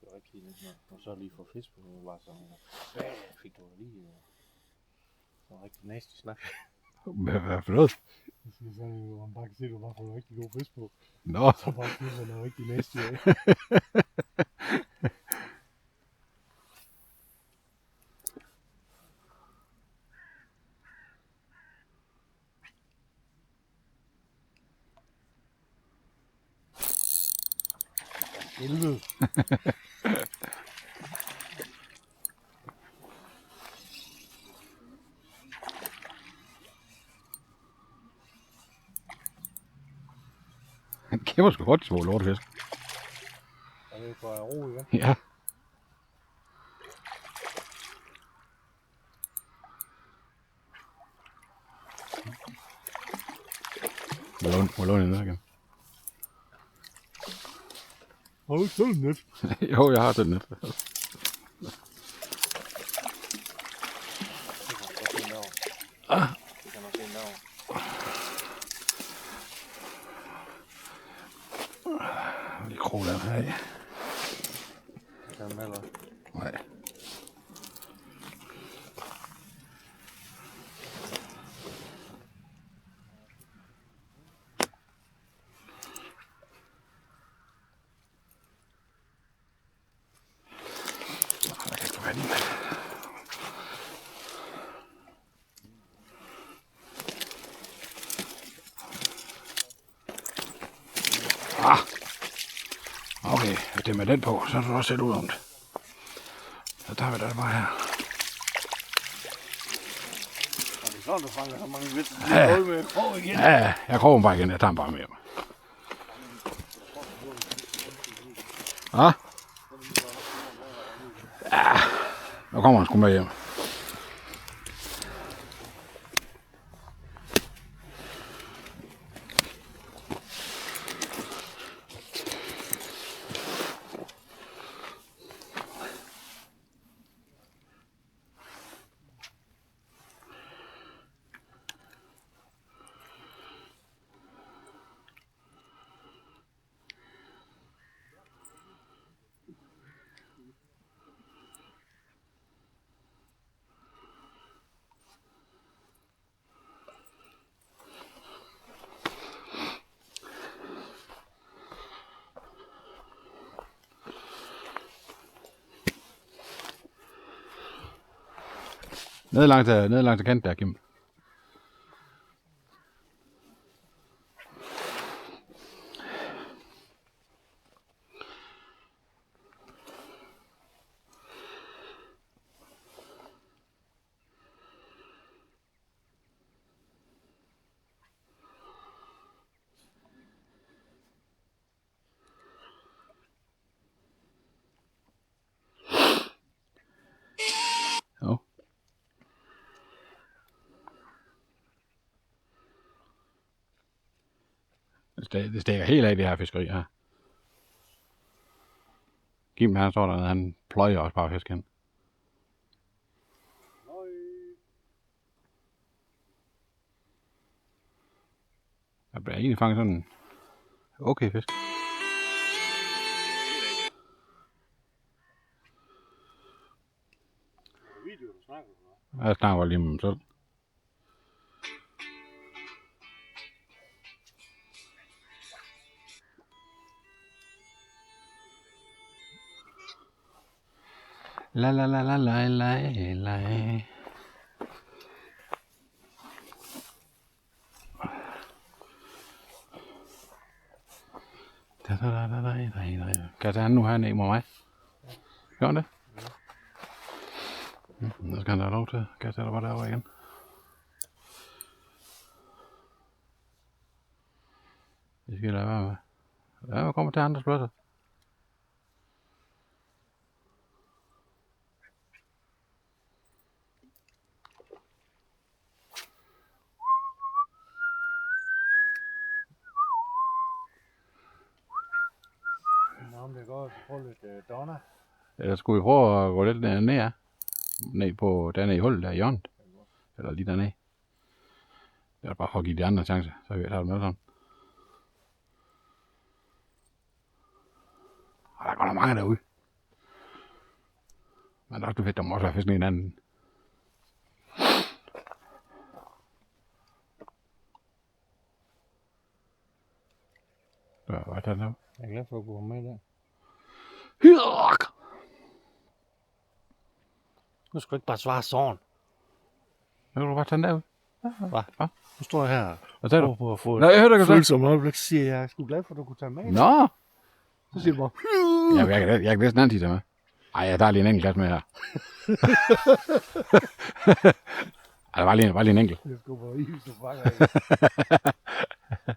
Det var rigtig lidt, og så lige få fisk på, var sådan, fik du lige sådan en rigtig nasty snak. Hvad for noget? Jeg siger sådan, at man bare kan se, at du bare får en rigtig god fisk på. Nå. Så bare fyrer noget rigtig nasty af. Helvede. Han kæmper sgu godt, de små lortefisk. Er det for ro igen? Ja. Må låne ned igen. Har du ikke sådan net? Jo, jeg har sådan net. Det kan man se navn. Lige krog den her af. Kan man heller. Nej. Jeg kan ikke få fat i den. Okay, hvis det er med den på, så er du også selv ud om det. Så tager vi det bare her. Og det er sådan, du fanger så mange vidt. Ja. Med krog igen. Ja, jeg kroger den bare igen. Jeg tager den bare med hjem. Ja, nu kommer han sgu med hjem. Ned langs kanten der, Kim. Jo. Det stikker helt af, det her fiskeri her. Kim, han står dernede, han pløjer også bare fisk hen. Der bliver egentlig fanget sådan en okay fisk. Jeg snakker bare lige med mig selv. La la la la la la la. Kan han nu have en af mod mig? Gør han det? Så skal han da have lov til. Kan jeg tage dig bare derovre igen? Det skal jeg lade være med. Ja, jeg kommer til andres pladser. Nå, men det går også prøve lidt donner. Eller skulle vi prøve at gå lidt ned, ned på dernede i hullet der i hjørnet? Eller lige dernede. Det er bare for at give de andre chance, så vi tager det med sådan. Og der går der mange derude. Men der er også fedt, der må også være fisk i en anden. Hvad er det der? Jeg er glad for, at du har med der. Hyrk! Nu skal du ikke bare svare sådan. Nu kan du bare tage den derud. Nu står jeg her Hvad sagde du? og på at få Nå, jeg hørte dig godt. følsomme øjeblik, så siger jeg er sgu glad for, at du kunne tage med. Nå! Så siger du bare, Jeg kan næsten altid tage med. Ej, jeg tager lige en enkelt glas med her. Ej, der var lige en enkelt. jeg skal bare i, så fanger jeg.